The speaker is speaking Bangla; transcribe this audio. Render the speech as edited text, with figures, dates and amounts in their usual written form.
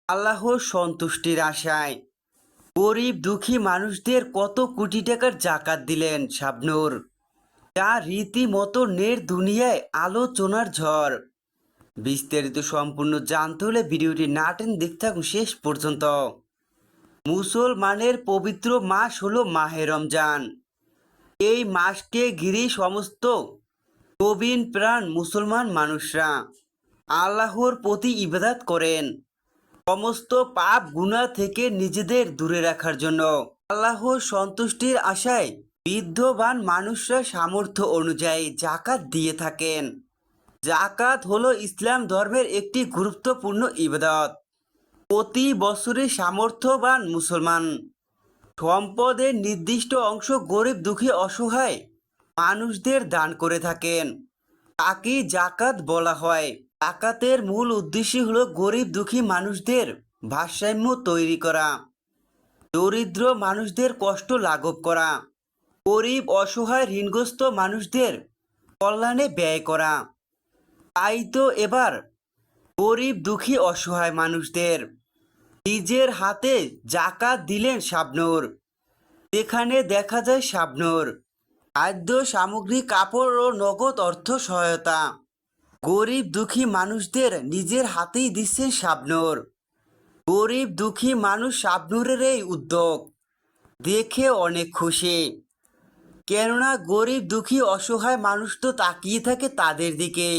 আল্লাহর সন্তুষ্টির আশায় গরিব দুঃখী মানুষদের কত কোটি টাকার জাকাত দিলেন শাবনূর, যা রীতিমতো নের দুনিয়ায় আলোচনার ঝড়। বিস্তারিত সম্পূর্ণ জানতে হলে ভিডিওটি না টেনে দেখতে থাকুন শেষ পর্যন্ত। মুসলমানের পবিত্র মাস হলো মাহে রমজান। এই মাসকে ঘিরে সমস্ত প্রবীণ প্রাণ মুসলমান মানুষরা আল্লাহর প্রতি ইবাদত করেন, সমস্ত পাপ গুনাহ থেকে নিজেদের দূরে রাখার জন্য। আল্লাহর সন্তুষ্টির আশায় বিদ্যমান মানুষরা সামর্থ্য অনুযায়ী জাকাত দিয়ে থাকেন। জাকাত হলো ইসলাম ধর্মের একটি গুরুত্বপূর্ণ ইবাদত। প্রতি বছরে সামর্থ্যবান মুসলমান সম্পদের নির্দিষ্ট অংশ গরিব দুঃখী অসহায় মানুষদের দান করে থাকেন। তাকে জাকাত বলা হয়। জাকাতের মূল উদ্দেশ্য হলো গরিব দুঃখী মানুষদের ভারসাম্য তৈরি করা, দরিদ্র মানুষদের কষ্ট লাঘব করা, গরিব অসহায় ঋণগ্রস্ত মানুষদের কল্যাণে ব্যয় করা। তাই তো এবার গরিব দুঃখী অসহায় মানুষদের নিজের হাতে জাকাত দিলেন শাবনূর। এখানে দেখা যায় শাবনূর খাদ্য সামগ্রী, কাপড় ও নগদ অর্থ সহায়তা গরিব দুঃখী মানুষদের নিজের হাতেই দিচ্ছেন শাবনূর। গরিব দুঃখী মানুষ শাবনূরের এই উদ্যোগ দেখে অনেক খুশি, কেননা গরিব দুঃখী অসহায় মানুষ তো তাকিয়ে থাকে তাদের দিকে।